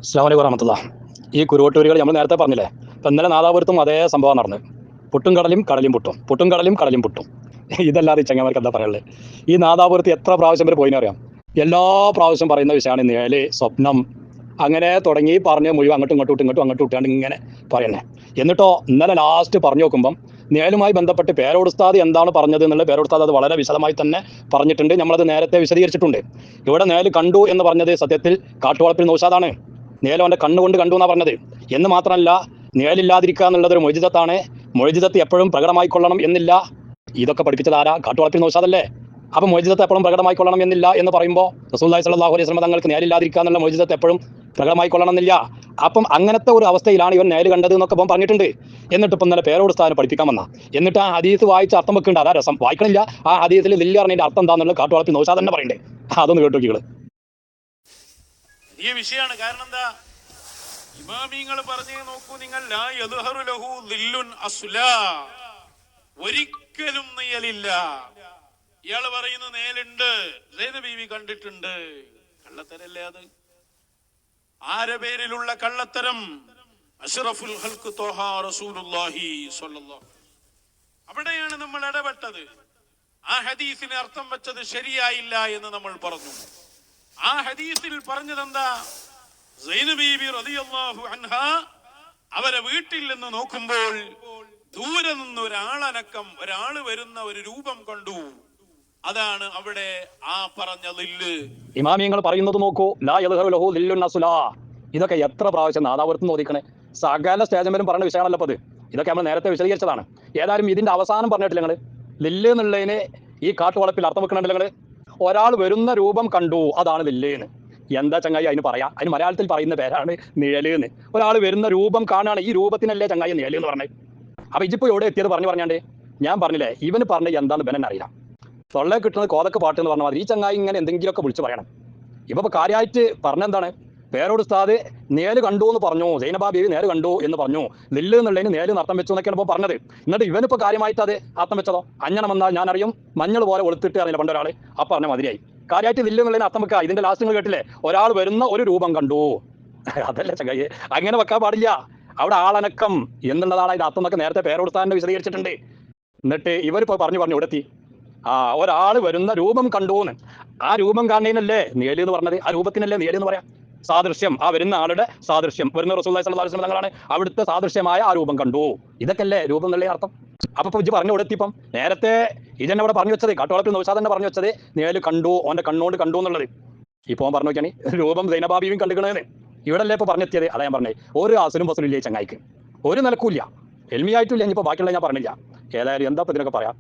അസ്സലാമു അലൈക്കും വറഹ്മത്തുള്ളാഹി. ഈ കുരുവട്ടൂരുകൾ നമ്മൾ നേരത്തെ പറഞ്ഞില്ലേ, ഇപ്പം ഇന്നലെ നാദാപുരത്തും അതേ സംഭവം നടന്നത്. പുട്ടും കടലും കടലും പുട്ടും, പുട്ടും കടലും കടലും പുട്ടും. ഇതല്ലാതെ ഈ ചങ്ങന്മാർക്ക് എന്താ പറയുള്ളത്? ഈ നാദാപുരത്ത് എത്ര പ്രാവശ്യം വരെ പോയിന്ന് അറിയാം? എല്ലാ പ്രാവശ്യം പറയുന്ന വിഷയമാണ് നേല്, സ്വപ്നം, അങ്ങനെ തുടങ്ങി പറഞ്ഞ് മുഴുവൻ അങ്ങോട്ടും ഇങ്ങോട്ടും ഇട്ടാണ്ട് ഇങ്ങനെ പറയണേ. എന്നിട്ടോ ഇന്നലെ ലാസ്റ്റ് പറഞ്ഞു നോക്കുമ്പം നേലുമായി ബന്ധപ്പെട്ട് പേരോട് ഉസ്താദ് എന്താണ് പറഞ്ഞത് എന്നുള്ളത് പേരോട് ഉസ്താദ് അത് വളരെ വിശദമായി തന്നെ പറഞ്ഞിട്ടുണ്ട്. നമ്മളത് നേരത്തെ വിശദീകരിച്ചിട്ടുണ്ട്. ഇവിടെ നേല് കണ്ടു എന്ന് പറഞ്ഞത് സത്യത്തിൽ കാട്ടുവളപ്പിൽ നൗഷാദാണ്. നേലോന്റെ കണ്ണുകൊണ്ട് കണ്ടു എന്നാ പറഞ്ഞത്. എന്ന് മാത്രമല്ല, നേലില്ലാതിരിക്കുക എന്നുള്ളത് ഒരു മൊയ്ജിതത്താണ്. മൊയ്ജിതത്ത് എപ്പോഴും പ്രകടമായിക്കൊള്ളണം എന്നില്ല. ഇതൊക്കെ പഠിപ്പിച്ചത് ആരാ? കാട്ടുവളപ്പിൽ നൗഷാദല്ലേ. അപ്പം മൊയ്ജിതത്ത് എപ്പോഴും പ്രകടമായിക്കൊള്ളണം എന്നില്ല എന്ന് പറയുമ്പോൾ റസൂലുള്ളാഹി സ്വല്ലല്ലാഹു അലൈഹി വസല്ലം തങ്ങൾക്ക് നേലില്ലാതിരിക്കുക എന്നുള്ള മൊയ്ജിതത്ത് എപ്പോഴും പ്രകടമായിക്കൊള്ളണം എന്നില്ല. അപ്പം അങ്ങനത്തെ ഒരു അവസ്ഥയിലാണ് ഇവൻ നേല് കണ്ടത് എന്നൊക്കെ ഇപ്പം പറഞ്ഞിട്ടുണ്ട്. എന്നിട്ട് ഇപ്പം ഇന്നലെ പേരോട് സ്ഥാനം പഠിപ്പിക്കാൻ വന്ന, എന്നിട്ട് ആ ഹദീസ് വായിച്ച് അർത്ഥം വെക്കുന്നുണ്ട്. അതാ രസം. വായിക്കണില്ല. ആ ഹദീസിൽ ദില്ല് പറഞ്ഞതിന്റെ അർത്ഥം എന്താണെന്നുള്ളത് കാട്ടുവളപ്പിൽ നൗഷാദ് തന്നെ പറയണ്ടേ. അതൊന്ന് കേട്ടോക്കികള്. ഈ വിഷയമാണ്. കാരണം എന്താ? ഇമാമിങ്ങൾ പറഞ്ഞു നോക്കൂ നിങ്ങൾ, ലാ യദ്ഹറു ലഹു ദില്ലുൻ അസ്ലാ, ഒരിക്കലും നെയ്യലില്ല. ഇയാള് പറയുന്ന നേലുണ്ട്, സൈനബ ബീവി കണ്ടിട്ടുണ്ട്. കള്ളത്തരല്ലേ അത്? ആരെ പേരിലുള്ള കള്ളത്തരം? അഷ്റഫുൽ ഖൽഖ് ത്വഹ റസൂലുള്ളാഹി സ്വല്ലല്ലാഹു. അവിടെയാണ് നമ്മൾ ഇടപെട്ടത്. ആ ഹദീസിന് അർത്ഥം വെച്ചത് ശരിയായില്ല എന്ന് നമ്മൾ പറഞ്ഞു. ആ ഹദീസിൽ പറഞ്ഞതെന്താ? സൈനബ ബീവി റളിയല്ലാഹു അൻഹ അവരെ വീട്ടിൽ നിന്ന് നോക്കുമ്പോൾ ദൂരെ നിന്ന് ഒരാളനക്കം, ഒരാള് വരുന്ന ഒരു രൂപം കണ്ടു. അതാണ് അവിടെ ആ പറഞ്ഞ ദില്ല്. ഇമാമിയങ്ങൾ പറയുന്നത് നോക്കൂ, ലാ യദ്ഹറു ലഹു ദില്ലുൻ അസ്ലാ. ഇതൊക്കെ എത്ര പ്രാവശ്യം നാദാപുരത്ത് നോദിക്കണേ. സകല സ്റ്റേജുമേലും പറഞ്ഞ വിഷയമാണല്ലോ അത്. ഇതൊക്കെ നമ്മൾ നേരത്തെ വിശദീകരിച്ചതാണ്. ഏതായാലും ഇതിന്റെ അവസാനം പറഞ്ഞിട്ടില്ല നിങ്ങൾ. ദില്ല് എന്നുള്ളതിന് ഈ കാട്ടുവളപ്പിൽ അർത്ഥം വെക്കണുണ്ടല്ലോ നിങ്ങൾ. ഒരാൾ വരുന്ന രൂപം കണ്ടു, അതാണ് ദില്ലേന്ന്. എന്താ ചങ്ങായി അതിന് പറയാ? അതിന് മലയാളത്തിൽ പറയുന്ന പേരാണ് നിഴലെന്ന്. ഒരാൾ വരുന്ന രൂപം കാണുകയാണ്, ഈ രൂപത്തിനല്ലേ ചങ്ങായി നിഴല് എന്ന് പറഞ്ഞത്. അപ്പൊ ഇതിപ്പോ എവിടെ എത്തിയത് പറഞ്ഞാണ്ട് ഞാൻ പറഞ്ഞില്ലേ, ഇവന് പറഞ്ഞത് എന്താന്ന് ബെന്നെ അറിയില്ല. തൊള്ളേ കിട്ടുന്നത് കോതക്ക് പാട്ട് എന്ന് പറഞ്ഞ മാതിരി ഈ ചങ്ങായി ഇങ്ങനെ എന്തെങ്കിലുമൊക്കെ വിളിച്ച് പറയണം. ഇപ്പൊ കാര്യമായിട്ട് പറഞ്ഞെന്താണ്? പേരോട് ഉസ്താദ് നേല് കണ്ടു എന്ന് പറഞ്ഞു, സൈനബ ബീവി നേര് കണ്ടു എന്ന് പറഞ്ഞു, ദില്ല് എന്നുള്ളതിന് നേല് നർത്തം വെച്ചു എന്നൊക്കെയാണ് ഇപ്പോൾ പറഞ്ഞത്. എന്നിട്ട് ഇവനിപ്പോൾ കാര്യമായിട്ട് അത് അർത്ഥം വെച്ചതോ? അഞ്ഞണം വന്നാൽ ഞാൻ അറിയും, മഞ്ഞൾ പോലെ ഒളുത്തിട്ട് അറിയില്ല പണ്ട് ഒരാൾ. ആ പറഞ്ഞ മതിയായി. കാര്യമായിട്ട് ദില്ല് എന്നുള്ളതിന് അർത്ഥം വെക്കുക. ഇതിന്റെ ലാസ്റ്റ് നിങ്ങൾ കേട്ടില്ലേ, ഒരാൾ വരുന്ന ഒരു രൂപം കണ്ടു. അതല്ലേ ചങ്ങായി, അങ്ങനെ വെക്കാൻ പാടില്ല. അവിടെ ആളനക്കം എന്നുള്ളതാണ് ഇത് അർത്ഥം എന്നൊക്കെ നേരത്തെ പേരോട് ഉസ്താദിനെ വിശദീകരിച്ചിട്ടുണ്ട്. എന്നിട്ട് ഇവരിപ്പോൾ പറഞ്ഞു ഇവിടെ എത്തി. ഒരാൾ വരുന്ന രൂപം കണ്ടുന്ന്. ആ രൂപം കാണുന്നതിനല്ലേ നേല് എന്ന് പറഞ്ഞത്? ആ രൂപത്തിനല്ലേ നേല് എന്ന് പറയാം? സാദൃശ്യം, ആ വരുന്ന ആളുടെ സാദൃശ്യം, വരുന്ന റസൂലുള്ളാഹി സ്വല്ലല്ലാഹു അലൈഹി വസല്ലം തങ്ങളാണ്. അവിടുത്തെ സാദൃശ്യമായ ആ രൂപം കണ്ടു. ഇതൊക്കെ അല്ലേ രൂപം എന്നുള്ള അർത്ഥം. അപ്പൊ ഇജ്ജ് പറഞ്ഞു കൊടുത്തിപ്പം നേരത്തെ ഇജന്നെ അവിടെ പറഞ്ഞു വെച്ചത്, കാട്ടുവളപ്പിൽ നൗഷാദ് തന്നെ പറഞ്ഞു വെച്ചത് നേല് കണ്ടു, ഓന്റെ കണ്ണുകൊണ്ട് കണ്ടു എന്നുള്ളത്. ഇപ്പൊ പറഞ്ഞു നോക്കിയാണ് രൂപം സൈനബ ബീവിയും കണ്ടുകണേന്ന്. ഇവിടെ അല്ലേ ഇപ്പൊ പറഞ്ഞെത്തിയത്? അതാ ഞാൻ പറഞ്ഞത്. ഒരു അസലും ഫസലും ഇല്ലേ ചങ്ങായിക്ക്, ഒരു നിലക്കൂല്ല. എൽമിയായിട്ടില്ല. ഇനിയിപ്പോ ബാക്കിയുള്ള ഞാൻ പറഞ്ഞില്ല. ഏതായാലും എന്താ ഇപ്പൊ ഇതിനൊക്കെ പറയാം.